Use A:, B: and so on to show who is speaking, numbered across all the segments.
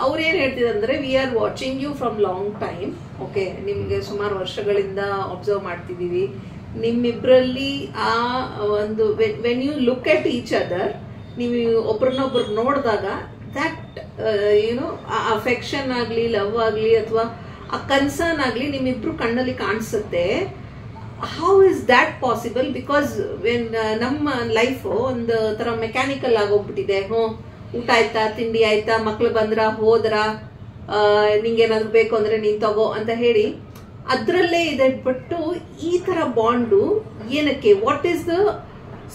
A: ಅವ್ರೇನ್ ಹೇಳ್ತಿದಂದ್ರೆ we are watching you from long time. Okay, ನಿಮ್ಗೆ ಸುಮಾರು ವರ್ಷಗಳಿಂದ ಅಬ್ಸರ್ವ್ ಮಾಡ್ತಿದೀವಿ. ನಿಮ್ಮಿಬ್ರಲ್ಲಿ ಆ ಒಂದು when you look at each other, ನೀವು ಒಬ್ರನ್ನೊಬ್ರು ನೋಡಿದಾಗ ದಟ್ ಯುನೋ ಅಫೆಕ್ಷನ್ ಆಗ್ಲಿ, ಲವ್ ಆಗ್ಲಿ, ಅಥವಾ ಆ ಕನ್ಸರ್ನ್ ಆಗ್ಲಿ ನಿಮ್ಮಿಬ್ರು ಕಣ್ಣಲ್ಲಿ ಕಾಣಿಸುತ್ತೆ. How is that possible? Because when ನಮ್ಮ ಲೈಫ್ ಒಂದು ತರ ಮೆಕ್ಯಾನಿಕಲ್ ಆಗೋಗ್ಬಿಟ್ಟಿದೆ. ಊಟ ಆಯ್ತಾ, ತಿಂಡಿ ಆಯ್ತಾ, ಮಕ್ಳು ಬಂದ್ರ, ಹೋದ್ರ, ನಿಂಗೇನಾದ್ರು ಬೇಕು ಅಂದ್ರೆ ನೀನ್ ತಗೋ ಅಂತ ಹೇಳಿ ಅದ್ರಲ್ಲೇ ಇದೆ. ಬಟ್ ಈ ತರ ಬಾಂಡು ಏನಕ್ಕೆ? What is the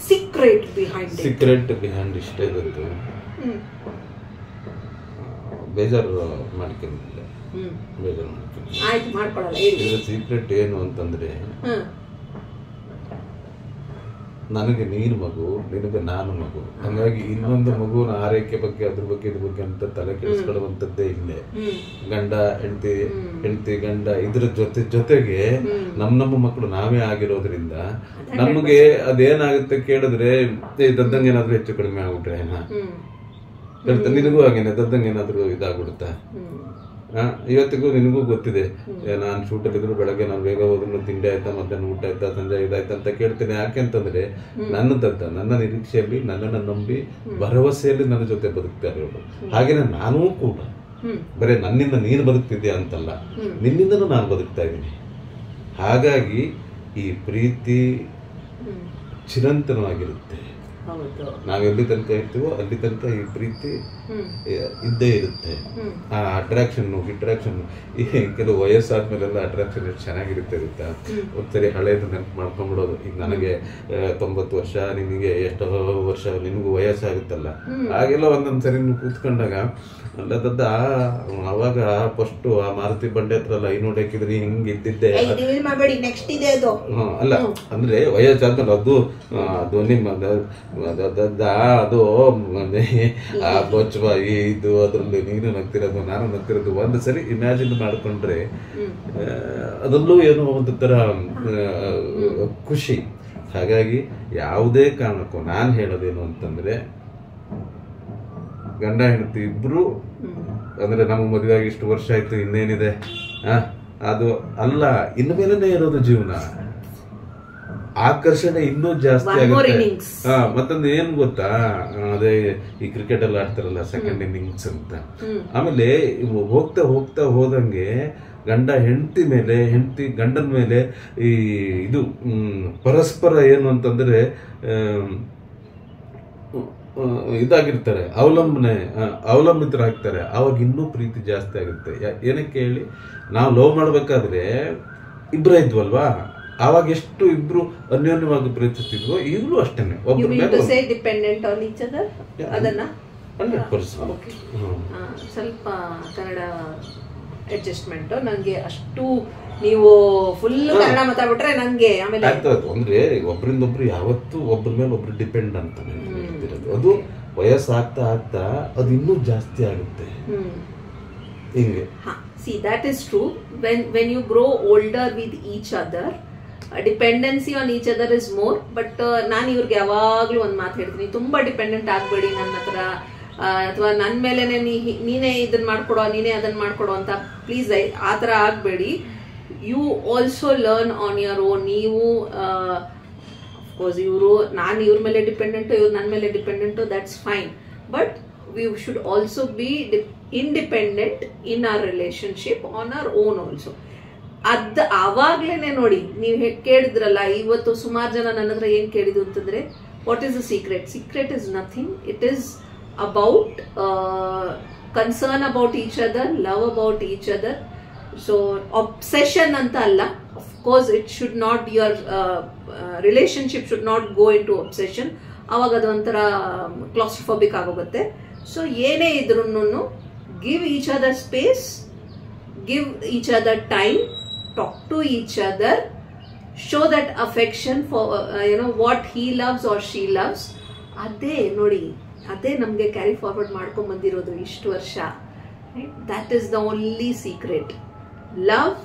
A: secret behind?
B: Secret behind ಇಷ್ಟೇ ಗೊತ್ತು. ಬೇಜಾರು ಮಾಡ್ಕೊಂಡಿದ್ದೆ, ಬೇಜಾರು ಮಾಡ್ಕೊಂಡು
A: ಆಯ್ತು, ಮಾಡ್ಕೊಳಲ್ಲ.
B: ಸೀಕ್ರೆಟ್ ಏನು ಅಂತಂದ್ರೆ, ನನಗೆ ನೀನು ಮಗು, ನಿನಗೆ ನಾನು ಮಗು. ಹಂಗಾಗಿ ಇನ್ನೊಂದು ಮಗುನ ಆರೈಕೆ ಬಗ್ಗೆ, ಅದ್ರ ಬಗ್ಗೆ, ಇದ್ರ ಬಗ್ಗೆ ಅಂತ ತಲೆ ಕೆಡಿಸ್ಕೊಳ್ಳುವಂಥದ್ದೇ ಇಲ್ಲೇ. ಗಂಡ ಹೆಂಡತಿ, ಹೆಂಡತಿ ಗಂಡ, ಇದ್ರ ಜೊತೆಗೆ ನಮ್ಮ ಮಕ್ಕಳು ನಾವೇ ಆಗಿರೋದ್ರಿಂದ ನಮಗೆ ಅದೇನಾಗುತ್ತೆ ಕೇಳಿದ್ರೆ, ದದ್ದಂಗೆ ಏನಾದ್ರು ಹೆಚ್ಚು ಕಡಿಮೆ ಆಗ್ಬಿಟ್ರೆ ನಿನಗೂ ಹಾಗೇನೆ ದದ್ದಂಗೆ ಏನಾದ್ರು ಇದಾಗ್ಬಿಡುತ್ತಾ? ಇವತ್ತಿಗೂ ನಿನಗೂ ಗೊತ್ತಿದೆ, ನಾನು ಶೂಟಲ್ಲಿ ಇದ್ರು ಬೆಳಗ್ಗೆ ನಾನು ಬೇಗ ಹೋದ್ರು ತಿಂಡಿ ಆಯ್ತಾ, ಮಧ್ಯಾಹ್ನ ಊಟ ಆಯ್ತಾ, ಸಂಜೆ ಇದಾಯ್ತಾ ಅಂತ ಕೇಳ್ತೇನೆ. ಯಾಕೆಂತಂದ್ರೆ ನನ್ನ ದದ್ದ ನನ್ನ ನಿರೀಕ್ಷೆಯಲ್ಲಿ, ನನ್ನನ್ನು ನಂಬಿ ಭರವಸೆಯಲ್ಲಿ ನನ್ನ ಜೊತೆ ಬದುಕ್ತಾ ಇರೋರು. ಹಾಗೇನೆ ನಾನೂ ಕೂಡ ಬರೀ ನನ್ನಿಂದ ನೀನು ಬದುಕ್ತಿದ್ಯಾ ಅಂತಲ್ಲ, ನಿನ್ನಿಂದನೂ ನಾನು ಬದುಕ್ತಾ ಇದ್ದೀನಿ. ಹಾಗಾಗಿ ಈ ಪ್ರೀತಿ ಚಿರಂತನವಾಗಿರುತ್ತೆ. ನಾವೆಲ್ಲಿ ತನಕ ಇರ್ತೀವೋ ಅಲ್ಲಿ ತನಕ ಈ ಪ್ರೀತಿ ಇದ್ದೇ ಇರುತ್ತೆ. ಆ ಅಟ್ರಾಕ್ಷನ್ ಈ ಕೆಲವು ವಯಸ್ಸಾದ್ಮೇಲೆಲ್ಲ ಅಟ್ರಾಕ್ಷನ್ ಎಷ್ಟು ಚೆನ್ನಾಗಿರುತ್ತೆ ಇರುತ್ತಾ. ಒಂದ್ಸರಿ ಹಳೇದು ನೆನಪು ಮಾಡ್ಕೊಂಡ್ಬಿಡೋದು. ಈಗ ನನಗೆ 90 ವರ್ಷ, ನಿನಗೆ ಎಷ್ಟೋ ವರ್ಷ, ನಿನಗೂ ವಯಸ್ಸಾಗುತ್ತಲ್ಲ, ಹಾಗೆಲ್ಲ ಒಂದೊಂದ್ಸರಿ ನೀವು ಕೂತ್ಕೊಂಡಾಗ ಅಲ್ಲದದ್ದ ಅವಾಗ ಫಸ್ಟ್ ಆ ಮಾರುತಿ ಬಂಡೆ ಹತ್ರ ಎಲ್ಲ ಐನೋಡ್ ಹಾಕಿದ್ರಿ ಹಿಂಗ್ ಇದ್ದಿದ್ದೆ ಅಲ್ಲ ಅಂದ್ರೆ ವಯಸ್ಸಾದ್ಮೇಲೆ ಅದು ಧ್ವನಿ ಅದು ಆ ಬೊಚ್ಚ ಇದು ಅದ್ರಲ್ಲಿ ನೀನು ನಗ್ತಿರೋದು ನಾನು ನಗ್ತಿರೋದು ಒಂದು ಸರಿ ಇಮ್ಯಾಜಿನ್ ಮಾಡ್ಕೊಂಡ್ರೆ ಅದರಲ್ಲೂ ಏನೋ ಒಂದು ತರ ಖುಷಿ. ಹಾಗಾಗಿ ಯಾವುದೇ ಕಾರಣಕ್ಕೂ ನಾನು ಹೇಳೋದೇನು ಅಂತಂದ್ರೆ, ಗಂಡ ಹೆಂಡತಿ ಇಬ್ರು ಅಂದ್ರೆ ನಮ್ಮ ಮದುವೆ ಆಗಿ ಇಷ್ಟು ವರ್ಷ ಆಯ್ತು, ಇನ್ನೇನಿದೆ ಅದು ಅಲ್ಲ, ಇನ್ಮೇಲೆ ಇರೋದು ಜೀವನ. ಆಕರ್ಷಣೆ ಇನ್ನೂ ಜಾಸ್ತಿ ಆಗುತ್ತೆ. ಮತ್ತೊಂದು ಏನ್ ಗೊತ್ತಾ, ಅದೇ ಈ ಕ್ರಿಕೆಟ್ ಅಲ್ಲಿ ಆಡ್ತಾರಲ್ಲ ಸೆಕೆಂಡ್ ಇನ್ನಿಂಗ್ಸ್ ಅಂತ. ಆಮೇಲೆ ಹೋಗ್ತಾ ಹೋಗ್ತಾ ಹೋದಂಗೆ ಗಂಡ ಹೆಂಡತಿ ಮೇಲೆ, ಹೆಂಡತಿ ಗಂಡನ ಮೇಲೆ ಈ ಇದು ಪರಸ್ಪರ ಏನು ಅಂತಂದ್ರೆ ಇದಾಗಿರ್ತಾರೆ, ಅವಲಂಬಿತರಾಗ್ತಾರೆ. ಅವಾಗ ಇನ್ನೂ ಪ್ರೀತಿ ಜಾಸ್ತಿ ಆಗುತ್ತೆ. ಏನಕ್ಕೆ ಹೇಳಿ, ನಾವು ಲವ್ ಮಾಡ್ಬೇಕಾದ್ರೆ ಇಬ್ರ ಇದ್ವಲ್ವಾ, ಆವಾಗ ಎಷ್ಟು ಇಬ್ರು ಅನ್ಯೋನ್ಯವಾಗಿ ಪ್ರೀತಿಸ್ತಿದ್ವು, ಈಗಲೂ ಅಷ್ಟೇನೆ.
A: ಸ್ವಲ್ಪ ಕನ್ನಡ ಅಡ್ಜಸ್ಟ್ಮೆಂಟ್ ನಂಗೆ ಅಷ್ಟು ನೀವು ಫುಲ್ ಕನ್ನಡ ಮಾತಾಡ್ಬಿಟ್ರೆ ನಂಗೆ ಆಮೇಲೆ
B: ಅಂದ್ರೆ ಒಬ್ರಿಂದೊಬ್ರು ಯಾವತ್ತೂ ಒಬ್ರ ಮೇಲೆ ಒಬ್ರು ಡಿಪೆಂಡ್ ಅಂತ ಅದು ವಯಸ್ಸಾಗ್ತಾ ಆಗ್ತಾ ಅದು ಇನ್ನೂ ಜಾಸ್ತಿ ಆಗುತ್ತೆ ಹಿಂಗೆ.
A: See, that is true. When you grow older with each other, dependency on each other is more. But ನಾನು ಇವ್ರಿಗೆ ಯಾವಾಗ್ಲೂ ಒಂದ್ ಮಾತು ಹೇಳ್ತೀನಿ, ತುಂಬಾ ಡಿಪೆಂಡೆಂಟ್ ಆಗ್ಬೇಡಿ ನನ್ನ ಹತ್ರ, ಅಥವಾ ನನ್ ಮೇಲೆನೆ ನೀನೇ ಇದನ್ನ ಮಾಡ್ಕೊಡೋ, ನೀನೇ ಅದನ್ನ ಮಾಡ್ಕೊಡೋ ಅಂತ ಪ್ಲೀಸ್ ಆ ತರ ಆಗ್ಬೇಡಿ. You also learn on your own. ನೀವು ಅಫ್ಕೋರ್ಸ್ ನಾನು ಇವ್ರ ಮೇಲೆ ಡಿಪೆಂಡೆಂಟು, ಇವ್ರು ನನ್ನ ಮೇಲೆ dependent, that's fine. But we should also be independent in our relationship on our own also. ಆವಾಗ್ಲೇನೆ ನೋಡಿ, ನೀವು ಕೇಳಿದ್ರಲ್ಲ, ಇವತ್ತು ಸುಮಾರು ಜನ ನನ್ನ ಹತ್ರ ಏನ್ ಕೇಳಿದ್ರು ಅಂತಂದ್ರೆ, what is the secret? Secret is nothing. It is about concern about each other, love about each other. So obsession ಅಂತ ಅಲ್ಲ. Of course it should not, your relationship should not go into obsession. ಅವಾಗ ಅದು ಒಂಥರ claustrophobic ಆಗೋಗುತ್ತೆ. ಸೊ ಏನೇ ಇದ್ರೂ give each other space, give each other time, talk to each other, show that affection for what he loves or she loves. ಅದೇ ನೋಡಿ, ಅದೇ ನಮಗೆ ಕ್ಯಾರಿ ಫಾರ್ವರ್ಡ್ ಮಾಡ್ಕೊಂಡ್ ಬಂದಿರೋದು ಇಷ್ಟು ವರ್ಷ. That is the only secret. Love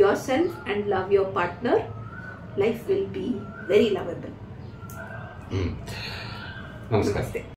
A: yourself and love your partner. Life will be very lovable.
B: Namaste.